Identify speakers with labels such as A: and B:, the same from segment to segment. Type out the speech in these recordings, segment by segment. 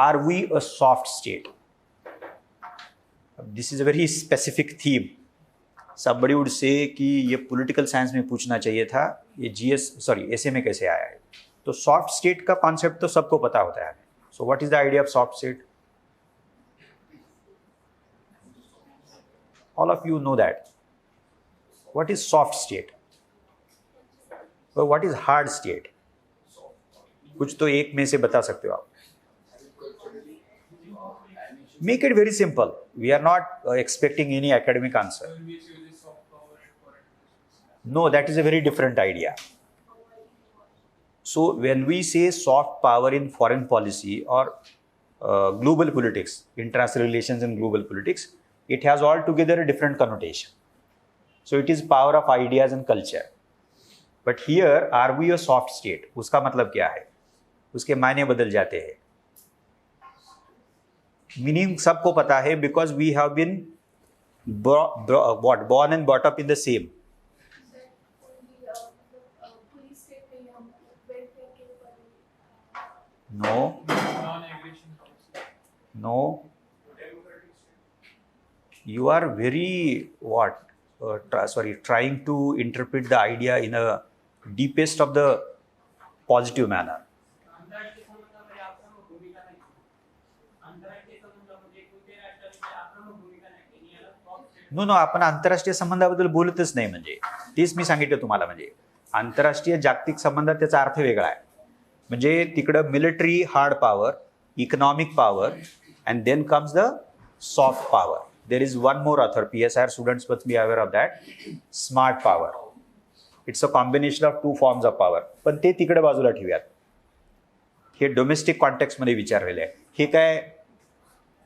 A: are we a soft state? This is a very specific theme. Somebody would say कि ये political science में पूछना चाहिए था, ये एसए में कैसे आया है? तो सॉफ्ट स्टेट का कॉन्सेप्ट तो सबको पता होता है. So what is the idea of soft state? All of you know that. What is soft state? Or what is hard state? कुछ तो एक में से बता सकते हो आप. Make it very simple. We are not expecting any academic answer. No, that is a very different idea. So when we say soft power in foreign policy or global politics, international relations and global politics, it has altogether a different connotation. So it is power of ideas and culture. But here, are we a soft state? उसका मतलब क्या है? उसके मायने बदल जाते हैं. Meaning सबको पता है because we have been born and brought up in the same. No. You are very trying to interpret the idea in a deepest of the positive manner. No, आपण आंतरराष्ट्रीय संबंधाबद्दल बोलतच नाही. म्हणजे तेच मी सांगितलं तुम्हाला. म्हणजे आंतरराष्ट्रीय जागतिक संबंधात त्याचा अर्थ वेगळा आहे. म्हणजे तिकडं military hard power, economic power, and then comes the soft power. There is one more author, PSR students must be aware of that, smart power. It's a combination of two forms of power. पण ते तिकडे बाजूला ठेवूयात. हे domestic context मध्ये विचारलेले आहे. हे काय,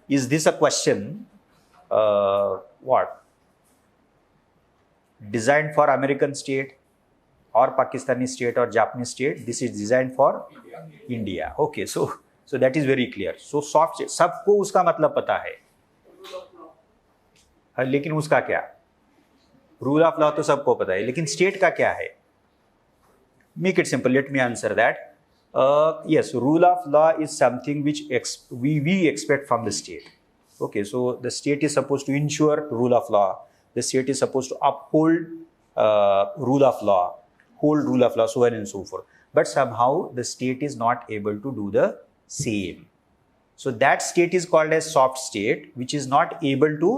A: is this a question designed for American state or Pakistani state or Japanese state? This is designed for India. Okay, so that is very clear. So soft state, सबको उसका मतलब पता है. लेकिन उसका क्या? रूल ऑफ लॉ तो सबको पता है, लेकिन स्टेट का क्या है? Make it simple. Let me answer that. Yes, rule of law is something which we expect from the state. Okay, so the state is supposed to ensure rule of law. The state is supposed to uphold rule of law, hold rule of law, so on and so forth. But somehow the state is not able to do the same. So that state is called as soft state, which is not able to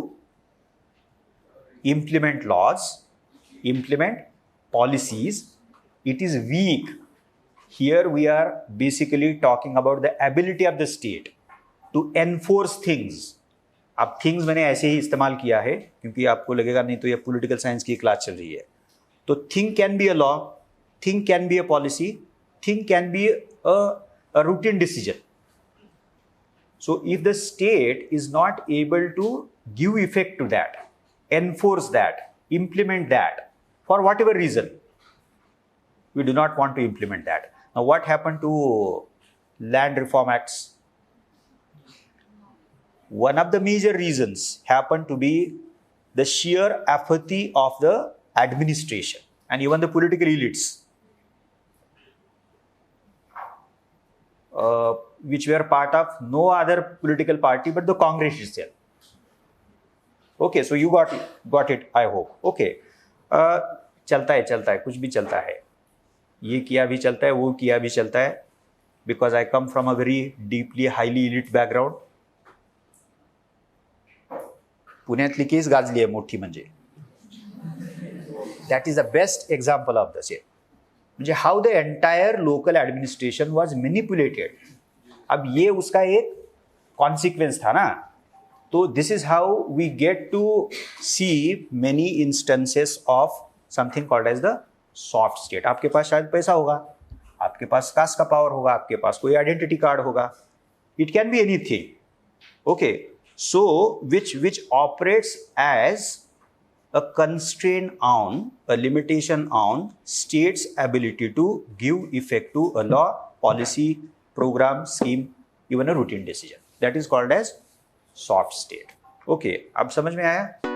A: implement laws, implement policies. It is weak. Here we are basically talking about the ability of the state to enforce things. अब things मैंने ऐसे ही इस्तेमाल किया है क्योंकि आपको लगेगा नहीं तो ये पॉलिटिकल साइंस की क्लास चल रही है. तो thing can be a law, thing can be a policy, thing can be a routine decision. So if the state is not able to give effect to that, enforce that, implement that, for whatever reason, we do not want to implement that. Now what happened to land reform acts? One of the major reasons happened to be the sheer apathy of the administration and even the political elites, which were part of no other political party but the Congress itself. Okay, so you got it, I hope. Okay, चलता है, कुछ भी चलता है. ये किया भी चलता है, वो किया भी चलता है. Because I come from a very deeply, highly elite background. पुण्यातली केस गाजली आहे मोठी म्हणजे. That is the best example of the same. म्हणजे how the entire local administration was manipulated. अब ये उसका एक consequence था ना. तो this is how we get to see many instances of something called as the soft state. आपके पास शायद पैसा होगा, आपके पास कास्ट का पावर होगा, आपके पास कोई आइडेंटिटी कार्ड होगा. It can be anything. Okay. So which operates as a constraint on, a limitation on state's ability to give effect to a law, policy, program, scheme, even a routine decision. That is called as soft state. Okay, अब समझ में आया?